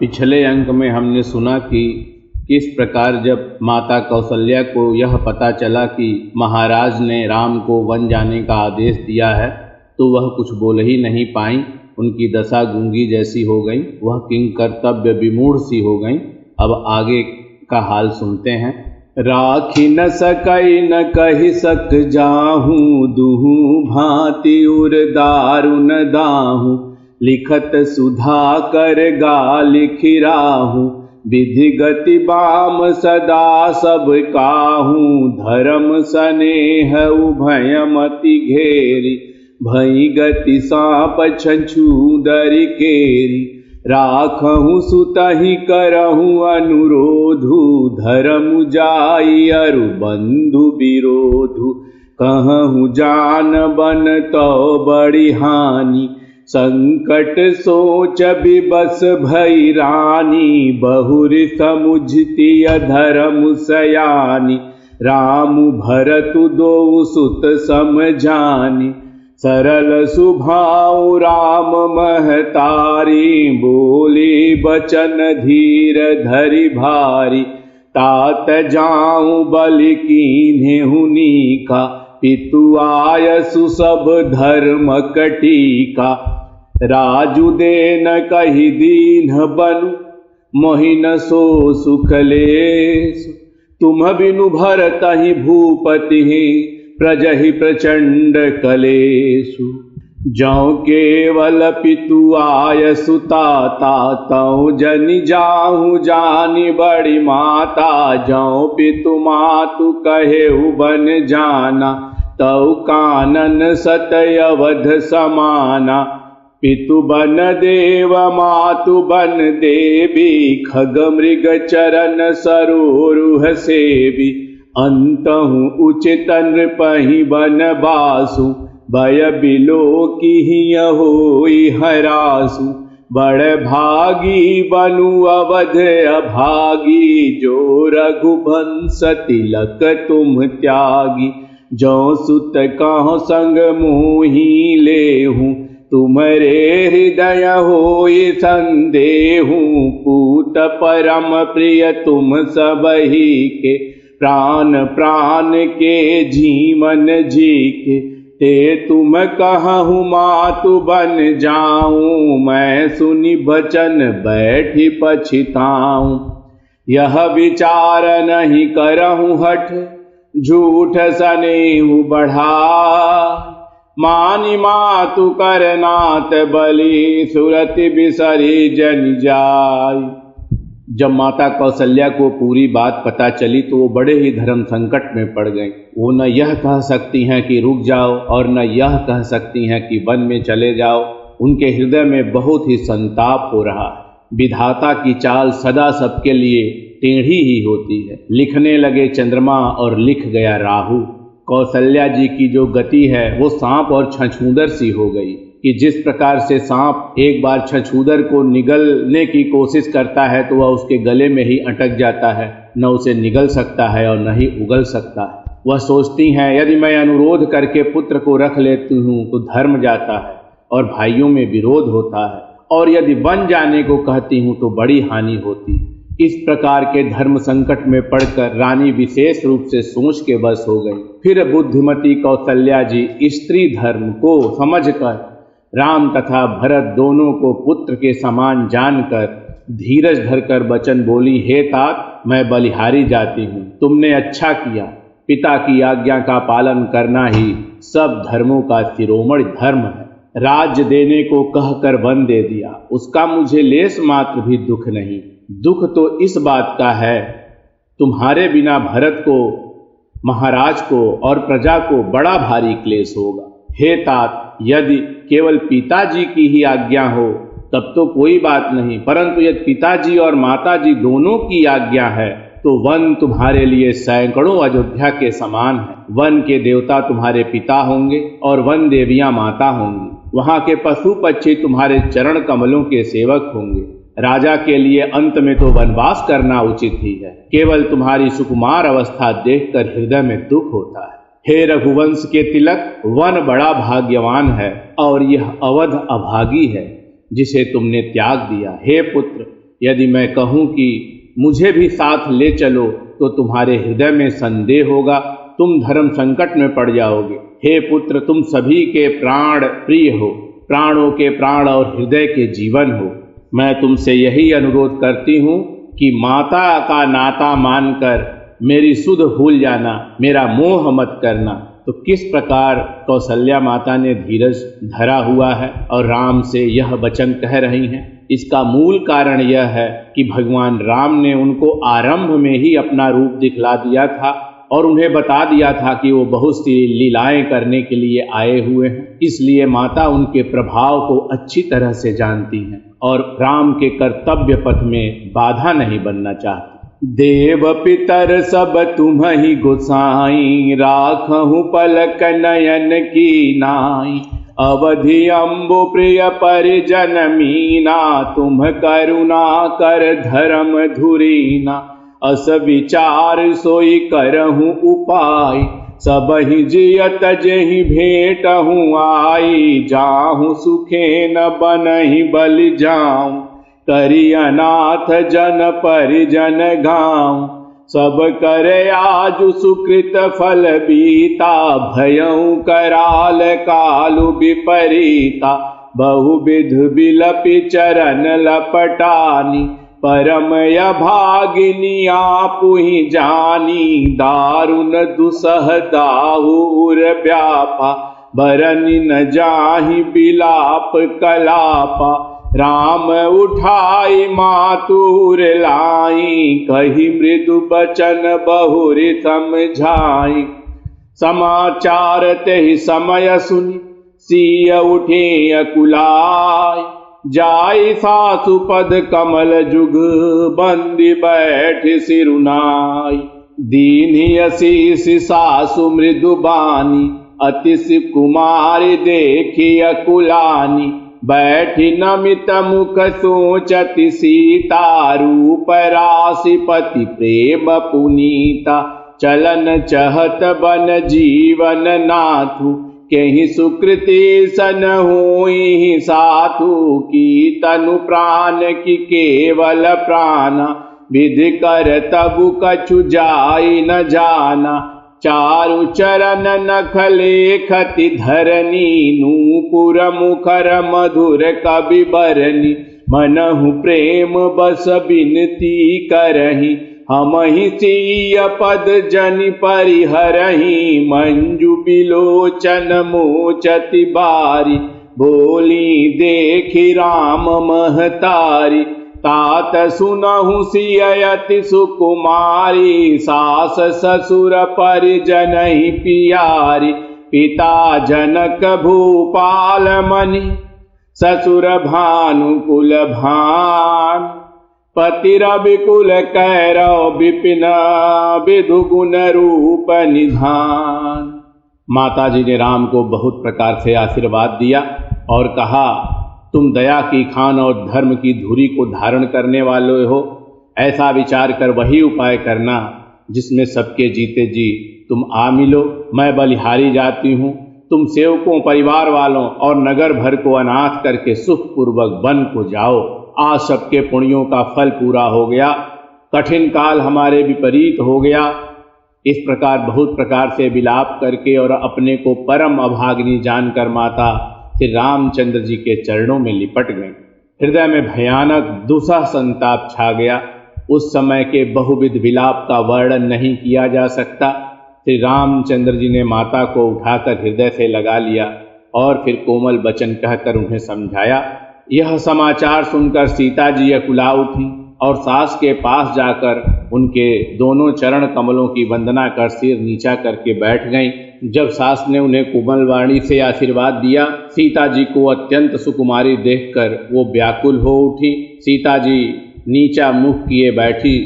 पिछले अंक में हमने सुना कि किस प्रकार जब माता कौशल्या को यह पता चला कि महाराज ने राम को वन जाने का आदेश दिया है तो वह कुछ बोल ही नहीं पाई। उनकी दशा गूंगी जैसी हो गई, वह किंग कर्तव्य विमूढ़ सी हो गई। अब आगे का हाल सुनते हैं। राखी न सकई न कही सक जाहूँ, दुहू भांति उर दारुन दाहूँ। लिखत सुधा कर गा लिखिराहूँ, विधि गति बाम सदा सब काहूँ। धर्म स्नेह उभयमति घेरी, भई गति सांप छछूदरि केरी। राखहूँ सुतहि करहूँ अनुरोधु, धर्म जाई अरु बंधु विरोधु। कहूँ जान बन तो बड़ी हानि, संकट सोच विबस भई रानी। बहुरि समुझती अधर्म सयानी, राम भरतु दो सुत समझानी। सरल सुभाव राम महतारी, बोली बचन धीर धरि भारी। तात जाऊं बलि कीन्हेहु नीका, पितु आयसु सब धर्म कटीका। राजु देन कहि दीन बनु, मोहि न सो सुख लेसु। तुम बिनु भरतहि भूपति, प्रजहि प्रचंड कलेसु। जौ केवल पितु आयसु ताता, तौ जनि जाहु जानि बड़ी माता। जौ पितु मातु कहेउ बन जाना, तौ कानन सतय अवध समाना। पितु बन देव मातु बन देवी, खग मृग चरण सरोरुह सेवी। अंतहु उचित नृपहि बन बासु, भय बिलोकिहि होई हरासु। बड़ भागी बनु अवध अभागी, जो रघुवंश तिलक तुम त्यागी। जो सुत कहो संग मोहि लेहूँ, तुम्हरे हृदय होई संदेहु। पूत परम प्रिय तुम सबहि के, प्राण प्राण के जीवन जी के। ते तुम कहूँ मातु बन जाऊं, मैं सुनि बचन बैठी पछिताऊं। यह विचार नहीं करहूँ हठ, झूठ सनेहु बढ़ा। मानि मातु करनाथ बलि, सुरति बिसरी जन जाई। जब माता कौशल्या को पूरी बात पता चली तो वो बड़े ही धर्म संकट में पड़ गई। वो न यह कह सकती हैं कि रुक जाओ और न यह कह सकती हैं कि वन में चले जाओ। उनके हृदय में बहुत ही संताप हो रहा है। विधाता की चाल सदा सबके लिए टेढ़ी ही होती है। लिखने लगे चंद्रमा और लिख गया राहु। कौशल्या जी की जो गति है वो सांप और छछूंदर सी हो गई कि जिस प्रकार से सांप एक बार छछूंदर को निगलने की कोशिश करता है तो वह उसके गले में ही अटक जाता है, न उसे निगल सकता है और न ही उगल सकता है। वह सोचती हैं यदि मैं अनुरोध करके पुत्र को रख लेती हूँ तो धर्म जाता है और भाइयों में विरोध होता है, और यदि वन जाने को कहती हूँ तो बड़ी हानि होती है। इस प्रकार के धर्म संकट में पड़कर रानी विशेष रूप से सोच के बस हो गई। फिर बुद्धिमती कौशल्या जी स्त्री धर्म को समझकर राम तथा भरत दोनों को पुत्र के समान जानकर धीरज धरकर वचन बोली, हे तात, मैं बलिहारी जाती हूँ। तुमने अच्छा किया। पिता की आज्ञा का पालन करना ही सब धर्मों का शिरोमणि धर्म है। राज्य देने को कहकर वन दे दिया, उसका मुझे लेस मात्र भी दुख नहीं। दुख तो इस बात का है तुम्हारे बिना भरत को, महाराज को और प्रजा को बड़ा भारी क्लेश होगा। हे तात, यदि केवल पिताजी की ही आज्ञा हो तब तो कोई बात नहीं, परंतु यदि पिताजी और माताजी दोनों की आज्ञा है तो वन तुम्हारे लिए सैकड़ों अयोध्या के समान है। वन के देवता तुम्हारे पिता होंगे और वन देवियां माता होंगी। वहां के पशु पक्षी तुम्हारे चरण कमलों के सेवक होंगे। राजा के लिए अंत में तो वनवास करना उचित ही है। केवल तुम्हारी सुकुमार अवस्था देखकर हृदय में दुख होता है। हे रघुवंश के तिलक, वन बड़ा भाग्यवान है और यह अवध अभागी है जिसे तुमने त्याग दिया। हे पुत्र, यदि मैं कहूँ कि मुझे भी साथ ले चलो तो तुम्हारे हृदय में संदेह होगा, तुम धर्म संकट में पड़ जाओगे। हे पुत्र, तुम सभी के प्राण प्रिय हो, प्राणों के प्राण और हृदय के जीवन हो। मैं तुमसे यही अनुरोध करती हूँ कि माता का नाता मानकर मेरी सुध भूल जाना, मेरा मोह मत करना। तो किस प्रकार कौशल्या माता ने धीरज धरा हुआ है और राम से यह वचन कह रही हैं। इसका मूल कारण यह है कि भगवान राम ने उनको आरंभ में ही अपना रूप दिखला दिया था और उन्हें बता दिया था कि वो बहुत सी लीलाएं करने के लिए आए हुए हैं। इसलिए माता उनके प्रभाव को अच्छी तरह से जानती हैं और राम के कर्तव्य पथ में बाधा नहीं बनना चाहती। देव पितर सब तुम ही गोसाई, राखहु पलक नयन की नाई। अवधि अम्बु प्रिय परिजन मीना, तुम करुणा कर धर्म धुरीना। अस विचार सोई करहु उपाय, सबहि जियत जेहि भेटहु आई। जाहु सुखे न बनहि बलि जाऊं, करि अनाथ जन परिजन गाँव। सब करे आजु सुकृत फल बीता, भयउ कराल कालु विपरीता। बहुविध बिलपि चरण लपटानी, परम अभागिनी आपुहि जानी। दारुण दुसह दाहुर व्यापा, बरनि न जाहि बिलाप कलापा। राम उठाई मातुर लाई, कही मृदु बचन बहुरि समझाई। समाचार तेहि समय सुनि, सिय उठे अकुलाय। जाई सासु पद कमल जुग, बंदी बैठ सिरुनाई। दीन्हि असीस सासु मृदु बानी, अतिश कुमारी देखी अकुलानी। बैठी नमित मुख सोचति सीता, रूप राशि पति प्रेम पुनीता। चलन चहत बन जीवन नाथु, केहि सुकृति सन होई साथु। की तनु प्राण की केवल प्राणा, विधि कर तबु कछु जाई न जाना। चारु चरण नख लेखति धरनी, नूपुर मुखर मधुर कवि बरनी। मनहु प्रेम बस बिनती करही, हमहि सिय पद जनि परिहरही। मंजु बिलोचन मोचति बारी, बोली देखि राम महतारी। तात सुनहु सियति सुकुमारी, सास ससुर परिजन ही पियारी। पिता जनक भूपाल मनि, ससुर भानुकुल भान। पति रविकुल कैरव विपिन, विधु गुण रूप निधान। माता जी ने राम को बहुत प्रकार से आशीर्वाद दिया और कहा, तुम दया की खान और धर्म की धुरी को धारण करने वाले हो। ऐसा विचार कर वही उपाय करना जिसमें सबके जीते जी तुम आ मिलो। मैं बलिहारी जाती हूँ, तुम सेवकों, परिवार वालों और नगर भर को अनाथ करके सुखपूर्वक वन को जाओ। आज सबके पुण्यों का फल पूरा हो गया, कठिन काल हमारे विपरीत हो गया। इस प्रकार बहुत प्रकार से विलाप करके और अपने को परम अभागिनी जानकर माता श्री रामचंद्र जी के चरणों में लिपट गए। हृदय में भयानक दुसह संताप छा गया। उस समय के बहुविध विलाप का वर्णन नहीं किया जा सकता। श्री रामचंद्र जी ने माता को उठाकर हृदय से लगा लिया और फिर कोमल वचन कहकर उन्हें समझाया। यह समाचार सुनकर सीता जी अकुला उठी और सास के पास जाकर उनके दोनों चरण कमलों की वंदना कर सिर नीचा करके बैठ गईं। जब सास ने उन्हें कोमल वाणी से आशीर्वाद दिया, सीता जी को अत्यंत सुकुमारी देखकर वो व्याकुल हो उठी। सीता जी नीचा मुख किए बैठी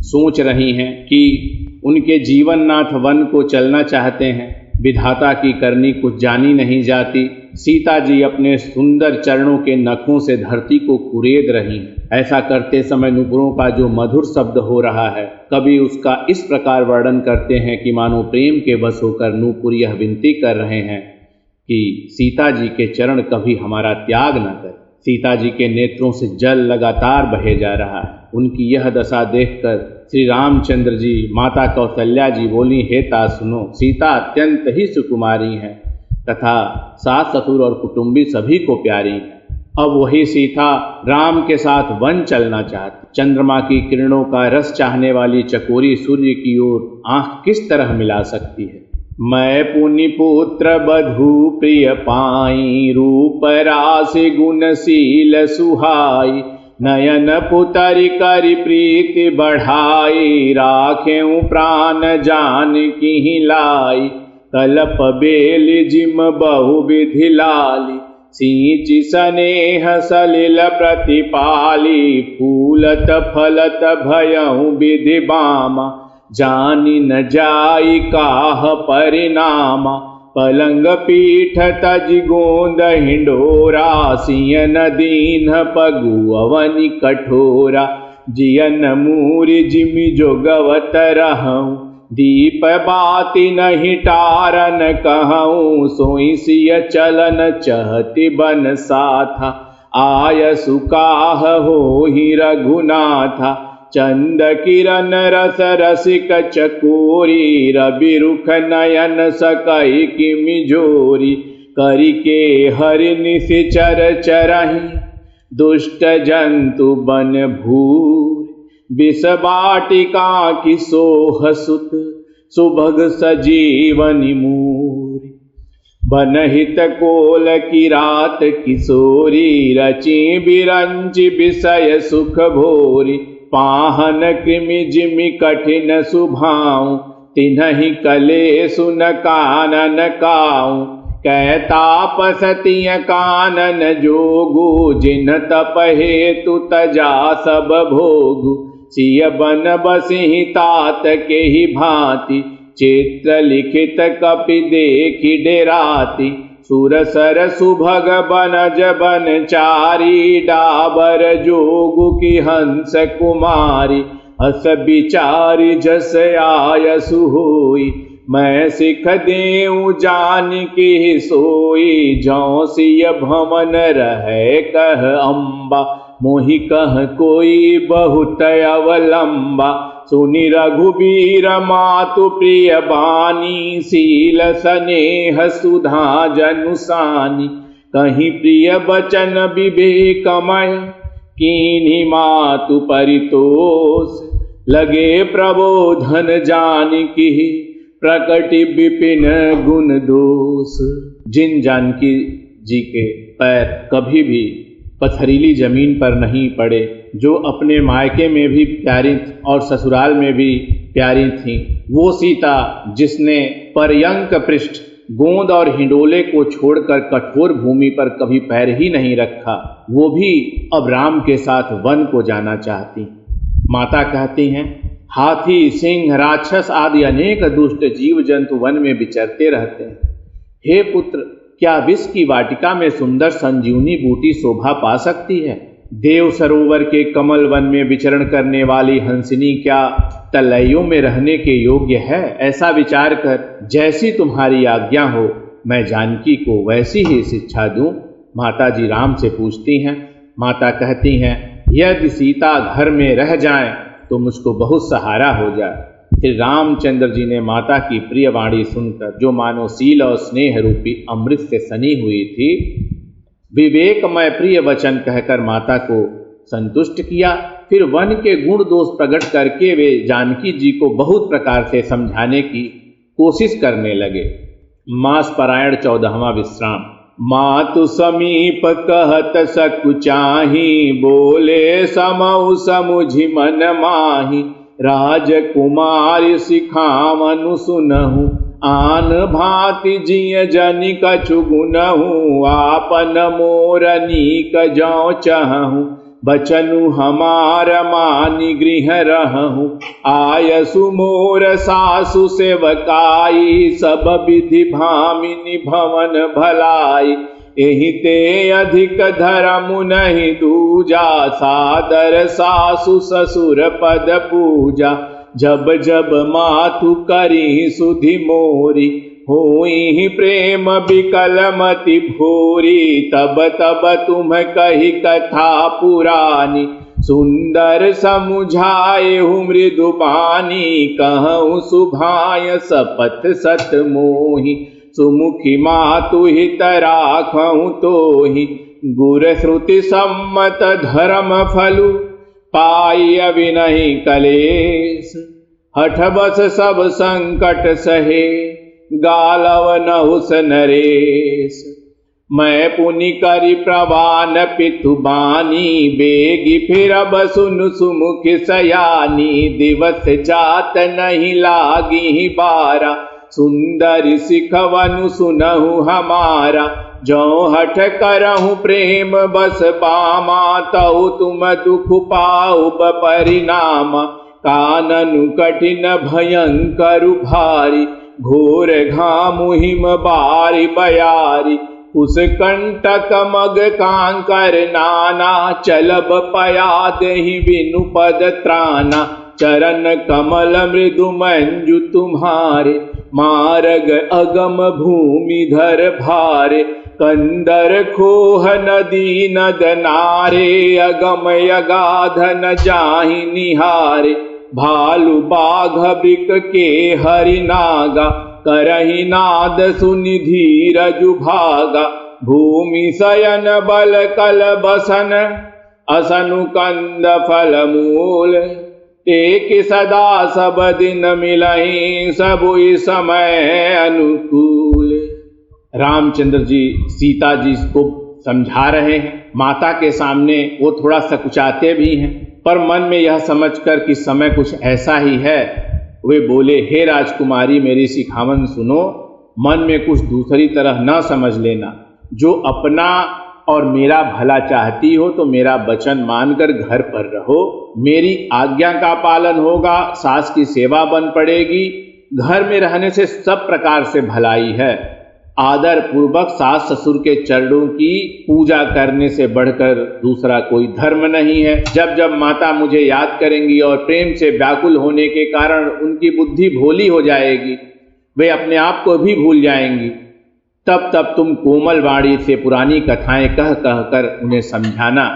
सोच रही हैं कि उनके जीवननाथ वन को चलना चाहते हैं। विधाता की करनी कुछ जानी नहीं जाती। सीता जी अपने सुंदर चरणों के नखों से धरती को कुरेद रही हैं। ऐसा करते समय नुपुरों का जो मधुर शब्द हो रहा है, कवि उसका इस प्रकार वर्णन करते हैं कि मानो प्रेम के वश होकर नूपुर यह विनती कर रहे हैं कि सीता जी के चरण कभी हमारा त्याग न करें। सीता जी के नेत्रों से जल लगातार बहे जा रहा है। उनकी यह दशा देखकर श्री रामचंद्र जी माता कौशल्या जी बोली, हे ता सुनो, सीता अत्यंत ही सुकुमारी हैं तथा सास ससुर और कुटुंबी सभी को प्यारी हैं। अब वही सीता राम के साथ वन चलना चाहती। चंद्रमा की किरणों का रस चाहने वाली चकोरी सूर्य की ओर आंख किस तरह मिला सकती है। मैं पुनि पुत्र बधू प्रिय पाई, रूप रास गुणशील सुहाई, नयन पुतरि करि प्रीति बढ़ाई, राखें प्राण जान की लाई, कलप बेल जिम बहु विधि लाली, सींचि स्नेह सलिल प्रतिपाली, फूलत फलत भयउ विधि बामा, जानी न जाई काह परिणामा, पलंग पीठ तज गोंद हिंडोरा, सियन दीन पगु अवनि कठोरा, जियन मूरि जिमि जोगवत रहऊं, दीप बाति नहीं टारन कहूँ, सोई सिय चलन चहति बन साथा, आय सुकाह होहि रघुनाथा, चंद किरण रस रसिक चकोरी, रवि रुख नयन सकई किमि जोरी, करिके हरि निशिचर चरहि, दुष्ट जंतु बन भूर, विष बाटिका की सोह सुत, सुभग सजीवनि मूरी, बनहित कोल की रात किशोरी, रची बिरंचि विषय सुख भोरी, पाहन कृमि जिमि कठिन सुभाऊं, तिन्हि कलेसु न कानन काऊं, कै तापसतिय कानन जोगु, जिन तप हेतु तजा सब भोगु, सिय बन बसिहि तात के ही भांति, चित्र लिखित कपि देखि डेराती, सुरसर सुभग बनज बनचारी, डाबर जोगु की हंस कुमारी, अस बिचारी जस आयसु होई, मैं सिख देऊं जान की सोई, जौ सिय भवन रहे कह अम्बा, मोहि कह कोई बहुत अवलंबा, सुनि रघुबीर मातु प्रिय बानी, शील स्नेह सुधा जनुसानी, कहीं प्रिय बचन विवेकमय, कीन्ही मातु परितोष, लगे प्रबोधन जानकी, प्रकटि विपिन गुण दोष। जिन जानकी जी के पैर कभी भी पथरीली जमीन पर नहीं पड़े, जो अपने मायके में भी प्यारी और ससुराल में भी प्यारी थीं, वो सीता जिसने पर्यंक पृष्ठ गोंद और हिंडोले को छोड़कर कठोर भूमि पर कभी पैर ही नहीं रखा, वो भी अब राम के साथ वन को जाना चाहती। माता कहती हैं, हाथी सिंह राक्षस आदि अनेक दुष्ट जीव जंतु वन में विचरते रहते हैं। हे पुत्र, क्या विष की वाटिका में सुंदर संजीवनी बूटी शोभा पा सकती है? देव सरोवर के कमल वन में विचरण करने वाली हंसिनी क्या तलैयों में रहने के योग्य है? ऐसा विचार कर जैसी तुम्हारी आज्ञा हो, मैं जानकी को वैसी ही शिक्षा दूं। माता जी राम से पूछती हैं। माता कहती हैं, यदि सीता घर में रह जाएं तो मुझको बहुत सहारा हो जाए। श्री रामचंद्र जी ने माता की प्रिय वाणी सुनकर, जो मानो सील और स्नेह रूपी अमृत से सनी हुई थी, विवेकमय प्रिय वचन कहकर माता को संतुष्ट किया। फिर वन के गुण दोष प्रकट करके वे जानकी जी को बहुत प्रकार से समझाने की कोशिश करने लगे। मास परायण 14वां विश्राम। मातु समीप कहत सकुचाही, बोले समउ समुझि मन माही, राजकुमारी सिखावनु सुनहु, आन भांति जिय जनि कछु गुनहु, आपन मोर नीक जौ चहु, बचनु हमार मानि गृह रहूं, आयसु मोर सासु सेवकाई, सब विधि भामिनी भवन भलाई, एहि ते अधिक धर्म नहीं दूजा, सादर सासु ससुर पद पूजा, जब जब मातु करी सुधि मोरी, होई प्रेम बिकल मति भूरी, तब तब तुम कही कथा पुरानी। सुंदर समुझाए हूँ मृदु पानी, कहूँ सुभाय सपथ सत मोहि। सुमुखी मातु हित राखहु तोहि, गुर श्रुति सम्मत धर्म फलु। पाई अविनहि कलेश, हठ बस सब संकट सहे। गालव नहुस नरेश, मैं पुनि करि प्रवान पितु बानी। बेगी फिर अब सुन सुमुखी सयानी, दिवस जात नहीं लागी बारा। सुंदरी सिखवनु सुनहु हमारा, जो हठ करहु प्रेम बस पामा। तऊ तुम दुख पाऊ परिणाम, काननु कठिन भयंकर भारी। घोर घामु हिम बारी बयारी, उस कंटक मग कांकर नाना। चलब पयाद ही बिनु पद त्राना, चरण कमल मृदु मंजु तुम्हारे। मार्ग अगम भूमि धर भारे, कंदर खोह नदी नद नारे। अगम अगाध न जाहि निहारे, भालु बाघ बिक के हरि नागा। करहि नाद सुनि धीरजु भागा, भूमि शयन बल कल बसन। असनु कंद फल मूल, एक सदा सब दिन मिलहि। सबुई समय अनुकूल। रामचंद्र जी सीता जी को समझा रहे हैं। माता के सामने वो थोड़ा सकुचाते भी हैं, पर मन में यह समझकर कि समय कुछ ऐसा ही है, वे बोले, हे राजकुमारी मेरी सिखावन सुनो। मन में कुछ दूसरी तरह न समझ लेना। जो अपना और मेरा भला चाहती हो तो मेरा वचन मानकर घर पर रहो। मेरी आज्ञा का पालन होगा, सास की सेवा बन पड़ेगी। घर में रहने से सब प्रकार से भलाई है। आदर पूर्वक सास ससुर के चरणों की पूजा करने से बढ़कर दूसरा कोई धर्म नहीं है। जब जब माता मुझे याद करेंगी और प्रेम से व्याकुल होने के कारण उनकी बुद्धि भोली हो जाएगी, वे अपने आप को भी भूल जाएंगी, तब तब तुम कोमल वाणी से पुरानी कथाएं कह कह कर उन्हें समझाना।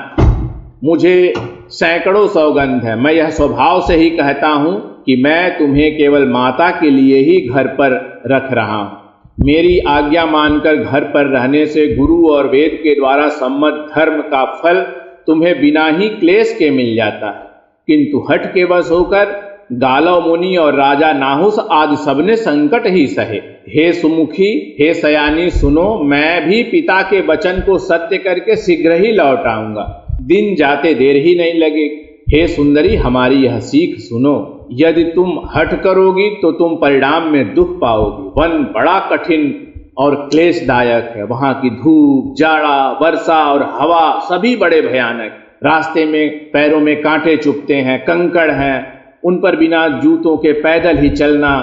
मुझे सैकड़ों सौगंध है, मैं यह स्वभाव से ही कहता हूं कि मैं तुम्हें केवल माता के लिए ही घर पर रख रहा हूं। मेरी आज्ञा मानकर घर पर रहने से गुरु और वेद के द्वारा सम्मत धर्म का फल तुम्हें बिना ही क्लेश के मिल जाता है। किंतु हठ के वश होकर गालव मुनि और राजा नाहुस आदि सबने संकट ही सहे। हे सुमुखी, हे सयानी सुनो, मैं भी पिता के वचन को सत्य करके शीघ्र ही लौट आऊंगा। दिन जाते देर ही नहीं लगेगी। हे सुंदरी, हमारी यह सीख सुनो। यदि तुम हठ करोगी तो तुम परिणाम में दुख पाओगी। वन बड़ा कठिन और क्लेशदायक है। वहां की धूप, जाड़ा, वर्षा और हवा सभी बड़े भयानक। रास्ते में पैरों में कांटे चुभते हैं, कंकड़ हैं, उन पर बिना जूतों के पैदल ही चलना।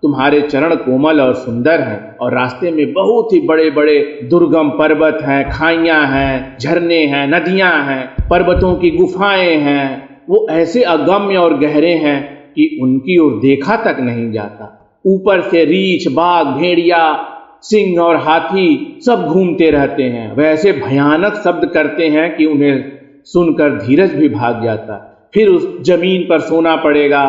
तुम्हारे चरण कोमल और सुंदर हैं और रास्ते में बहुत ही बड़े बड़े दुर्गम पर्वत हैं, खाइयां हैं, झरने हैं, नदियां हैं, पर्वतों की गुफाएं हैं। वो ऐसे अगम्य और गहरे हैं कि उनकी ओर देखा तक नहीं जाता। ऊपर से रीछ, बाघ, भेड़िया, सिंह और हाथी सब घूमते रहते हैं। वे ऐसे भयानक शब्द करते हैं कि उन्हें सुनकर धीरज भी भाग जाता। फिर उस जमीन पर सोना पड़ेगा,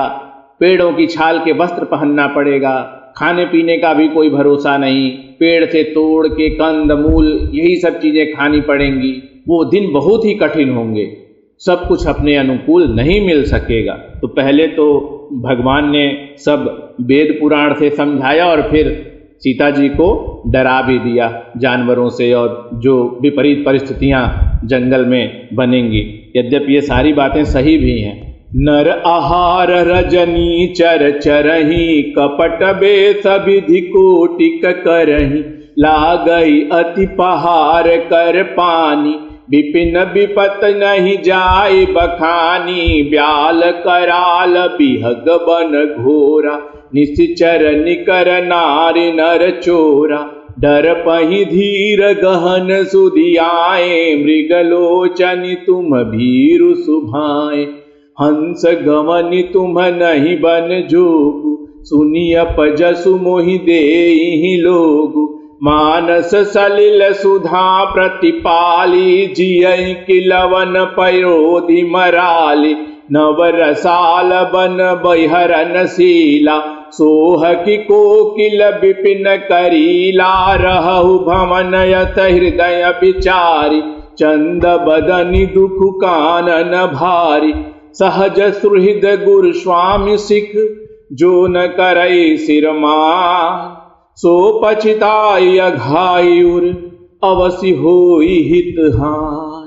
पेड़ों की छाल के वस्त्र पहनना पड़ेगा, खाने पीने का भी कोई भरोसा नहीं, पेड़ से तोड़ के कंद मूल यही सब चीजें खानी पड़ेंगी। वो दिन बहुत ही कठिन होंगे, सब कुछ अपने अनुकूल नहीं मिल सकेगा। तो पहले तो भगवान ने सब वेद पुराण से समझाया और फिर सीता जी को डरा भी दिया जानवरों से और जो विपरीत परिस्थितियां जंगल में बनेंगी। यद्यपि ये सारी बातें सही भी हैं। नर आहार रजनी चर चरही, कपट बेस विधि कोटिक करही। लागई अति पहार कर पानी, विपिन विपत नहीं जाय बखानी। ब्याल कराल बिहग बन घोरा, निश्चर निकर नारी नर चोरा। डर पही धीर गहन सुधियाए, मृगलोचनि तुम भीरु सुभाए। हंस गमनि तुम नहीं बन जोगु, सुनियप जसु मोहि देहि लोगु। मानस सलिल सुधा प्रतिपाली, जियहि किलवन पयोधि मराली। नव रसाल बन बहिहरन शीला, सोह की कोकिल विपिन करीला। रहु भवन यत हृदय विचारी, चंद बदनि दुख कानन भारी। सहज सुहृद गुरु स्वामी सिख, जो न करई सिरमान। सो पछिताई अघायुर, अवसि होई हित हान।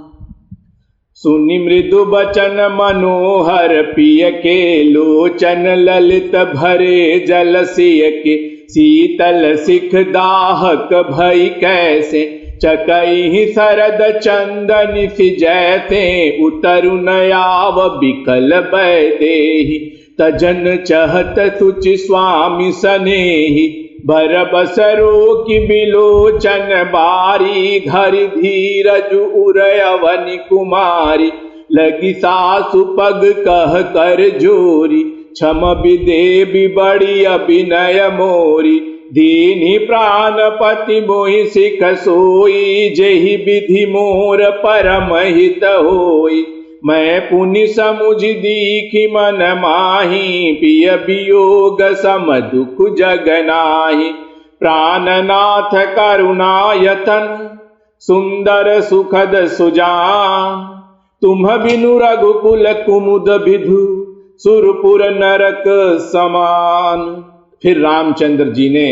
सुनि मृदु बचन मनोहर, पिय के लोचन ललित भरे जल सिय के। शीतल सिख दाहक भई कैसे, चकई शरद चंदन सिजैते। उतरु नयाव बिकल बै देहि, तजन चहत सुचि स्वामी सनेहि। बरबसरो की बिलोचन बारी, धरि धीरज उरयवनि कुमारी। लगी सासु पग कह कर जोरी, क्षम विदेवी बड़ी अभिनय मोरी। दीनि प्राणपति मोहि सिख सोई, जेहि विधि मोर परम हित होई। मैं पुनि समुझ दीखि मन माही, पिय वियोग सम दुख जग नाही। प्राणनाथ करुणायतन, सुंदर सुखद सुजान। तुम बिनु रघुकुल कुमुद विधु, सुरपुर नरक समान। फिर रामचंद्र जी ने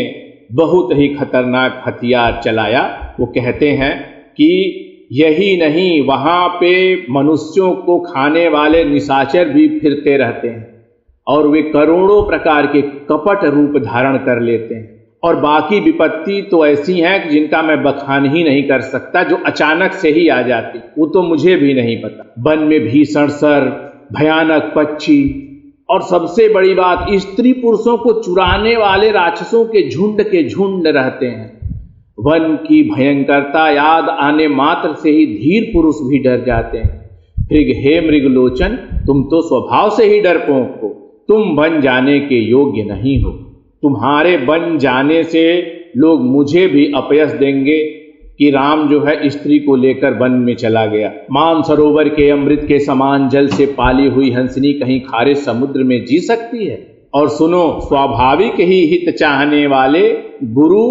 बहुत ही खतरनाक हथियार चलाया। वो कहते हैं कि यही नहीं, वहां पे मनुष्यों को खाने वाले निशाचर भी फिरते रहते हैं और वे करोड़ों प्रकार के कपट रूप धारण कर लेते हैं। और बाकी विपत्ति तो ऐसी हैं कि जिनका मैं बखान ही नहीं कर सकता, जो अचानक से ही आ जाती, वो तो मुझे भी नहीं पता। वन में भीषण सर्प, भयानक पक्षी, और सबसे बड़ी बात, स्त्री पुरुषों को चुराने वाले राक्षसों के झुंड रहते हैं। वन की भयंकरता याद आने मात्र से ही धीर पुरुष भी डर जाते हैं। फिर हे मृगलोचन, तुम तो स्वभाव से ही डरपोक हो, तुम बन जाने के योग्य नहीं हो। तुम्हारे बन जाने से लोग मुझे भी अपयश देंगे कि राम जो है स्त्री को लेकर वन में चला गया। मान सरोवर के अमृत के समान जल से पाली हुई हंसनी कहीं खारे समुद्र में जी सकती है? और सुनो, स्वाभाविक ही हित चाहने वाले गुरु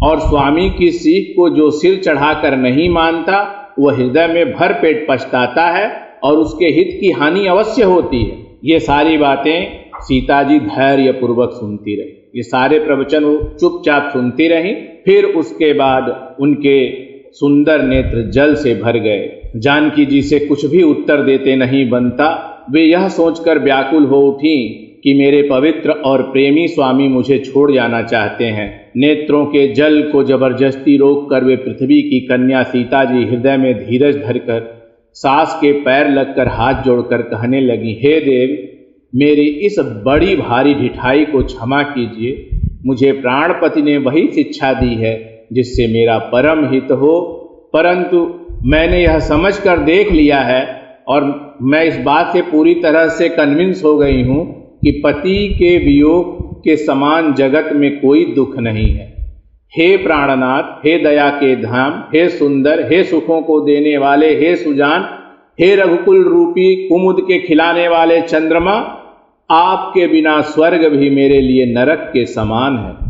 और स्वामी की सीख को जो सिर चढ़ाकर नहीं मानता, वह हृदय में भर पेट पछताता है और उसके हित की हानि अवश्य होती है। ये सारी बातें सीता जी धैर्य पूर्वक सुनती रही। ये सारे प्रवचन वो चुपचाप सुनती रही। फिर उसके बाद उनके सुंदर नेत्र जल से भर गए। जानकी जी से कुछ भी उत्तर देते नहीं बनता। वे यह सोचकर व्याकुल हो उठी कि मेरे पवित्र और प्रेमी स्वामी मुझे छोड़ जाना चाहते हैं। नेत्रों के जल को जबरदस्ती रोककर वे पृथ्वी की कन्या सीता जी हृदय में धीरज धरकर सास के पैर लगकर हाथ जोड़कर कहने लगी, हे देव, मेरी इस बड़ी भारी ढिठाई को क्षमा कीजिए। मुझे प्राणपति ने वही शिक्षा दी है जिससे मेरा परम हित हो, परंतु मैंने यह समझकर देख लिया है और मैं इस बात से पूरी तरह से कन्विंस हो गई हूँ कि पति के वियोग के समान जगत में कोई दुख नहीं है। हे प्राणनाथ, हे दया के धाम, हे सुंदर, हे सुखों को देने वाले, हे सुजान, हे रघुकुल रूपी कुमुद के खिलाने वाले चंद्रमा, आपके बिना स्वर्ग भी मेरे लिए नरक के समान है।